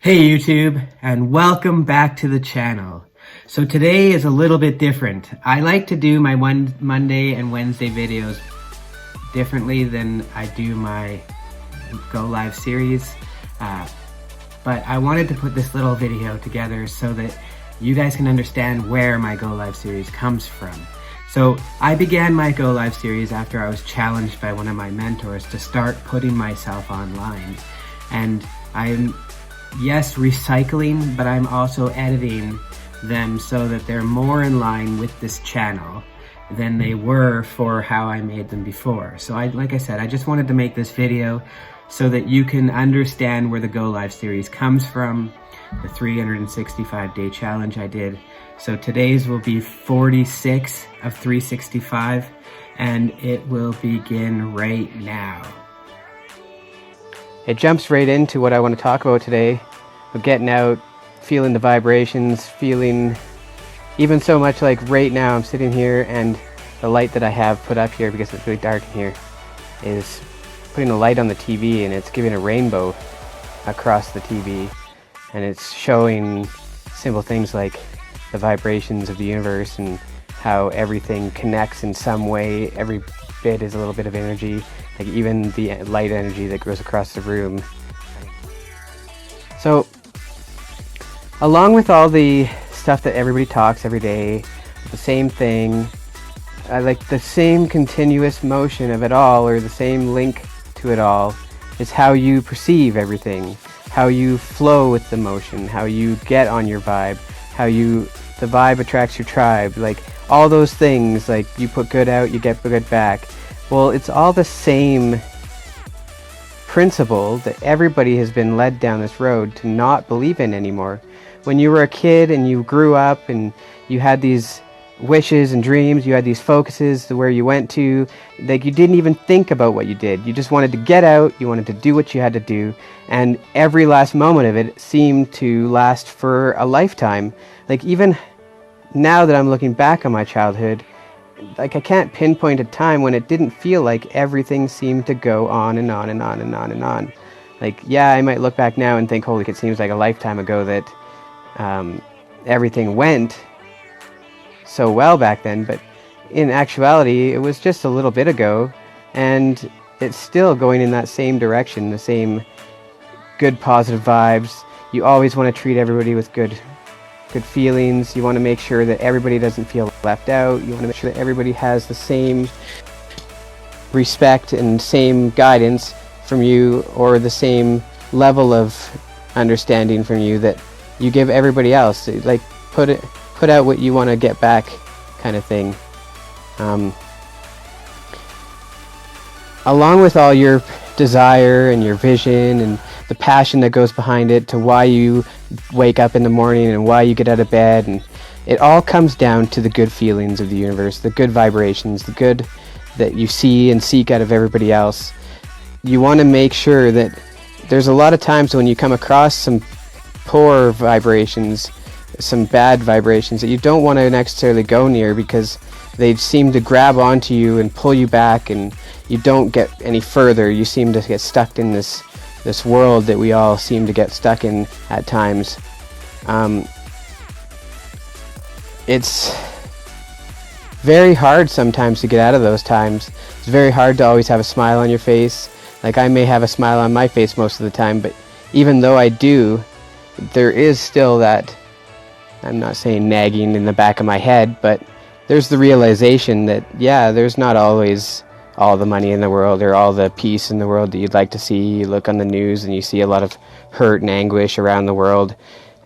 Hey YouTube, and welcome back to the channel. So today is a little bit different. I like to do my Monday and Wednesday videos differently than I do my Go Live series. But I wanted to put this little video together so that you guys can understand where my Go Live series comes from. So I began my Go Live series after I was challenged by one of my mentors to start putting myself online. And I'm recycling, but I'm also editing them so that they're more in line with this channel than they were for how I made them before. So like I said, I just wanted to make this video so that you can understand where the Go Live series comes from, the 365-day challenge I did. So today's will be 46 of 365, and it will begin right now. It jumps right into what I want to talk about today. Getting out, feeling the vibrations, feeling even so much like right now I'm sitting here and the light that I have put up here because it's really dark in here is putting a light on the TV, and it's giving a rainbow across the TV, and it's showing simple things like the vibrations of the universe and how everything connects in some way. Every bit is a little bit of energy, like even the light energy that goes across the room. So along with all the stuff that everybody talks every day, the same thing, like the same continuous motion of it all, or the same link to it all, is how you perceive everything, how you flow with the motion, how you get on your vibe, the vibe attracts your tribe, like all those things, like you put good out, you get good back. Well, it's all the same principle that everybody has been led down this road to not believe in anymore. When you were a kid and you grew up and you had these wishes and dreams, you had these focuses to where you went to, like you didn't even think about what you did. You just wanted to get out, you wanted to do what you had to do, and every last moment of it seemed to last for a lifetime. Like even now that I'm looking back on my childhood, like I can't pinpoint a time when it didn't feel like everything seemed to go on and on and on and on and on. Like, yeah, I might look back now and think, holy, it seems like a lifetime ago that everything went so well back then, but in actuality it was just a little bit ago, and it's still going in that same direction, the same good positive vibes. You always want to treat everybody with good feelings. You want to make sure that everybody doesn't feel left out. You want to make sure that everybody has the same respect and same guidance from you, or the same level of understanding from you that you give everybody else. Like put out what you want to get back, kind of thing. Along with all your desire and your vision and the passion that goes behind it, to why you wake up in the morning and why you get out of bed, and it all comes down to the good feelings of the universe, the good vibrations, the good that you see and seek out of everybody else. You want to make sure that there's a lot of times when you come across some poor vibrations, some bad vibrations that you don't want to necessarily go near, because they seem to grab onto you and pull you back, and you don't get any further. You seem to get stuck in this world that we all seem to get stuck in at times. It's very hard sometimes to get out of those times. It's very hard to always have a smile on your face. Like I may have a smile on my face most of the time, but even though I do, there is still that, I'm not saying nagging in the back of my head, but there's the realization that, yeah, there's not always all the money in the world or all the peace in the world that you'd like to see. You look on the news and you see a lot of hurt and anguish around the world,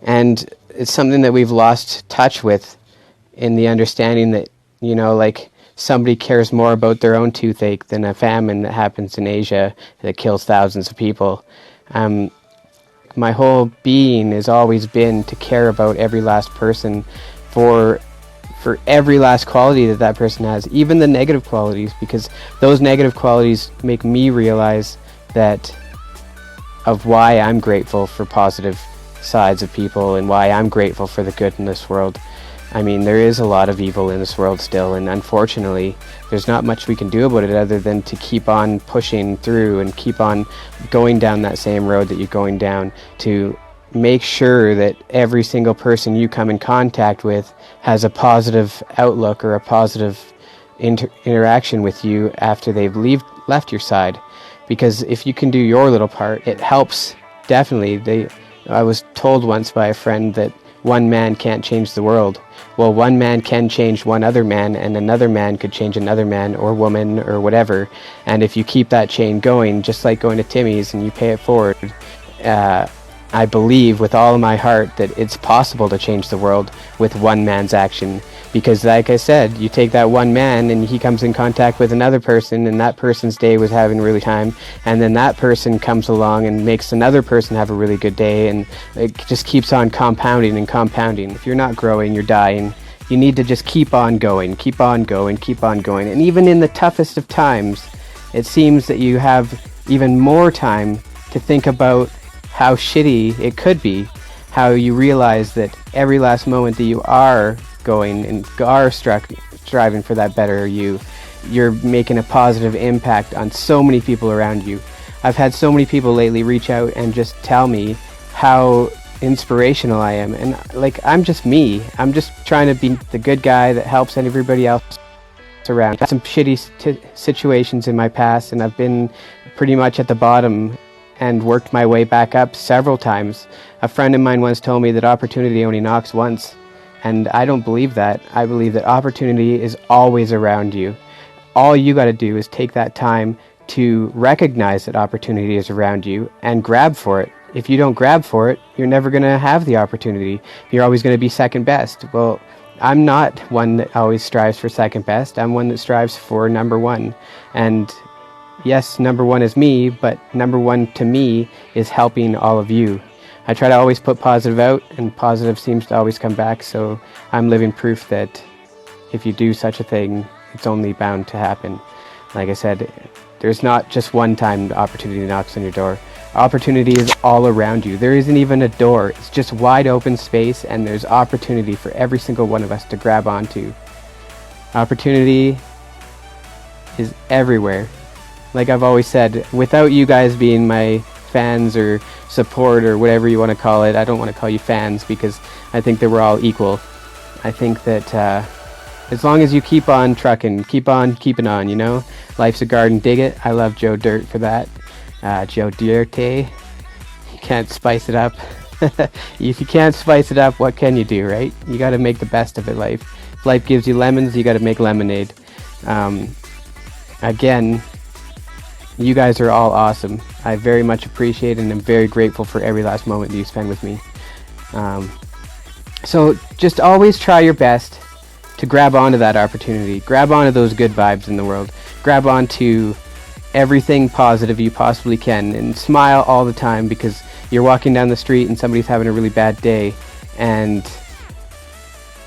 and it's something that we've lost touch with, in the understanding that, you know, like somebody cares more about their own toothache than a famine that happens in Asia that kills thousands of people. My whole being has always been to care about every last person, for every last quality that person has, even the negative qualities, because those negative qualities make me realize that of why I'm grateful for positive sides of people and why I'm grateful for the good in this world. I mean, there is a lot of evil in this world still, and unfortunately there's not much we can do about it other than to keep on pushing through and keep on going down that same road that you're going down, to make sure that every single person you come in contact with has a positive outlook or a positive interaction with you after they've left your side. Because if you can do your little part, it helps. Definitely. I was told once by a friend that one man can't change the world. Well, one man can change one other man, and another man could change another man or woman or whatever. And if you keep that chain going, just like going to Timmy's and you pay it forward, I believe with all of my heart that it's possible to change the world with one man's action. Because like I said, you take that one man and he comes in contact with another person, and that person's day was having a really time, and then that person comes along and makes another person have a really good day, and it just keeps on compounding and compounding. If you're not growing, you're dying. You need to just keep on going, keep on going, keep on going. And even in the toughest of times, it seems that you have even more time to think about how shitty it could be, how you realize that every last moment that you are going and are striving for that better you're making a positive impact on so many people around you. I've had so many people lately reach out and just tell me how inspirational I am, and like, I'm just me. I'm just trying to be the good guy that helps everybody else around. I've had some shitty situations in my past, and I've been pretty much at the bottom and worked my way back up several times. A friend of mine once told me that opportunity only knocks once, and I don't believe that. I believe that opportunity is always around you. All you got to do is take that time to recognize that opportunity is around you and grab for it. If you don't grab for it, you're never going to have the opportunity. You're always going to be second best. Well, I'm not one that always strives for second best. I'm one that strives for number one. And yes, number one is me, but number one to me is helping all of you. I try to always put positive out, and positive seems to always come back, so I'm living proof that if you do such a thing, it's only bound to happen. Like I said, there's not just one time the opportunity knocks on your door. Opportunity is all around you. There isn't even a door. It's just wide open space, and there's opportunity for every single one of us to grab onto. Opportunity is everywhere. Like I've always said, without you guys being my fans or support or whatever you want to call it, I don't want to call you fans because I think that we're all equal. I think that as long as you keep on trucking, keep on keeping on, you know? Life's a garden, dig it. I love Joe Dirt for that. Joe Dirte. You can't spice it up. If you can't spice it up, what can you do, right? You got to make the best of it, life. If life gives you lemons, you got to make lemonade. Again, you guys are all awesome. I very much appreciate and am very grateful for every last moment that you spend with me. So just always try your best to grab onto that opportunity. Grab onto those good vibes in the world. Grab onto everything positive you possibly can, and smile all the time, because you're walking down the street and somebody's having a really bad day, and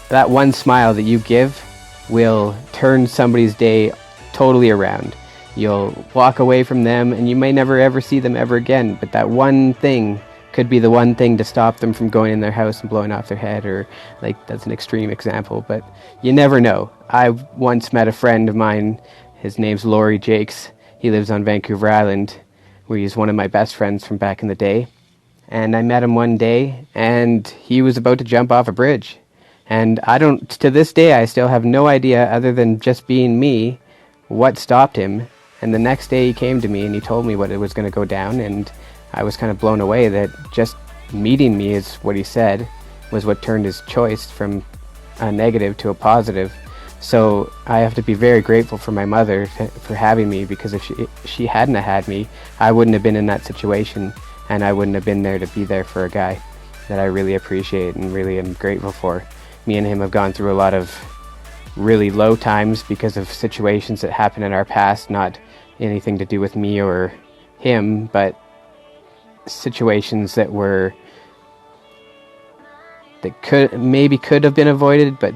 that one smile that you give will turn somebody's day totally around. You'll walk away from them and you may never ever see them ever again, but that one thing could be the one thing to stop them from going in their house and blowing off their head, or like, that's an extreme example, but you never know. I once met a friend of mine, his name's Laurie Jakes. He lives on Vancouver Island, where he's one of my best friends from back in the day. And I met him one day and he was about to jump off a bridge. And to this day, I still have no idea, other than just being me, what stopped him. And the next day he came to me and he told me what it was going to go down, and I was kind of blown away that just meeting me, is what he said, was what turned his choice from a negative to a positive. So I have to be very grateful for my mother for having me, because if she hadn't have had me, I wouldn't have been in that situation, and I wouldn't have been there to be there for a guy that I really appreciate and really am grateful for. Me and him have gone through a lot of really low times because of situations that happened in our past, not anything to do with me or him, but situations that could have been avoided but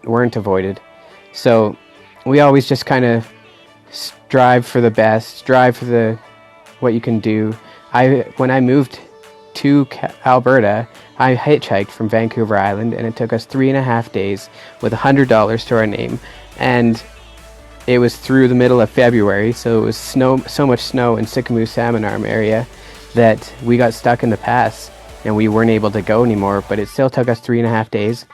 weren't avoided. So we always just kind of strive for the best, strive for what you can do. When I moved to Alberta, I hitchhiked from Vancouver Island, and it took us 3.5 days with $100 to our name, and it was through the middle of February, so it was so much snow in Sycamore Salmon Arm area that we got stuck in the pass, and we weren't able to go anymore, but it still took us 3.5 days.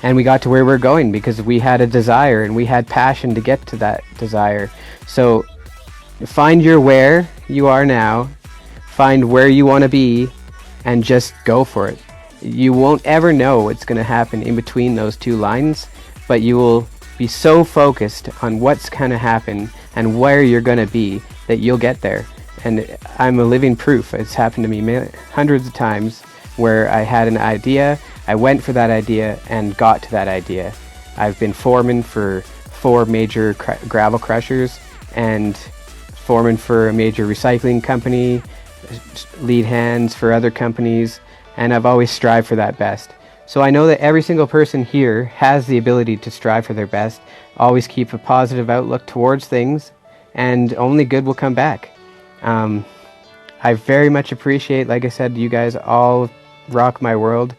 And we got to where we're going because we had a desire and we had passion to get to that desire. So find your where you are now, find where you want to be, and just go for it. You won't ever know what's going to happen in between those two lines, but you will be so focused on what's going to happen and where you're going to be that you'll get there. And I'm a living proof. It's happened to me hundreds of times where I had an idea, I went for that idea and got to that idea. I've been foreman for 4 major gravel crushers and foreman for a major recycling company, lead hands for other companies, and I've always strived for that best. So I know that every single person here has the ability to strive for their best, always keep a positive outlook towards things, and only good will come back. I very much appreciate, like I said, you guys all rock my world.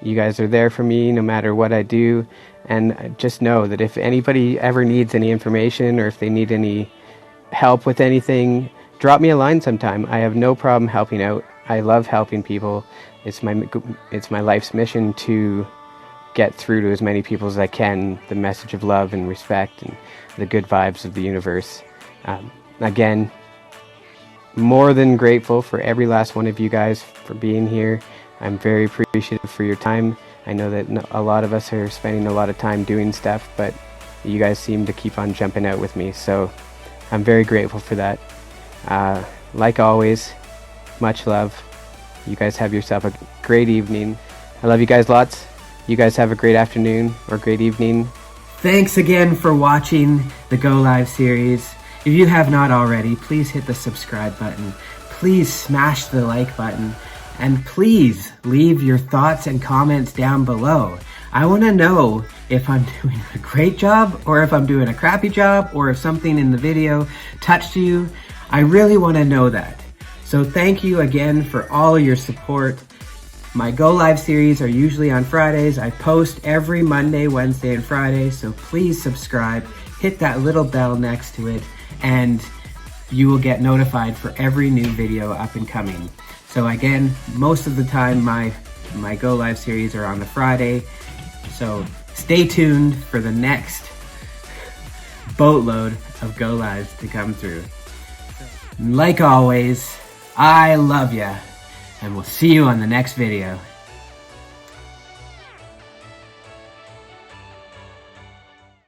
You guys are there for me no matter what I do, and just know that if anybody ever needs any information or if they need any help with anything, drop me a line sometime. I have no problem helping out. I love helping people. It's my life's mission to get through to as many people as I can the message of love and respect and the good vibes of the universe. Again, more than grateful for every last one of you guys for being here. I'm very appreciative for your time. I know that a lot of us are spending a lot of time doing stuff, but you guys seem to keep on jumping out with me, so I'm very grateful for that. Like always, much love. You guys have yourself a great evening. I love you guys lots. You guys have a great afternoon or great evening. Thanks again for watching the Go Live series. If you have not already, please hit the subscribe button. Please smash the like button. And please leave your thoughts and comments down below. I want to know if I'm doing a great job or if I'm doing a crappy job or if something in the video touched you. I really want to know that. So thank you again for all your support. My Go Live series are usually on Fridays. I post every Monday, Wednesday, and Friday. So please subscribe, hit that little bell next to it, and you will get notified for every new video up and coming. So again, most of the time my Go Live series are on the Friday. So stay tuned for the next boatload of Go Lives to come through. Like always, I love ya, and we'll see you on the next video.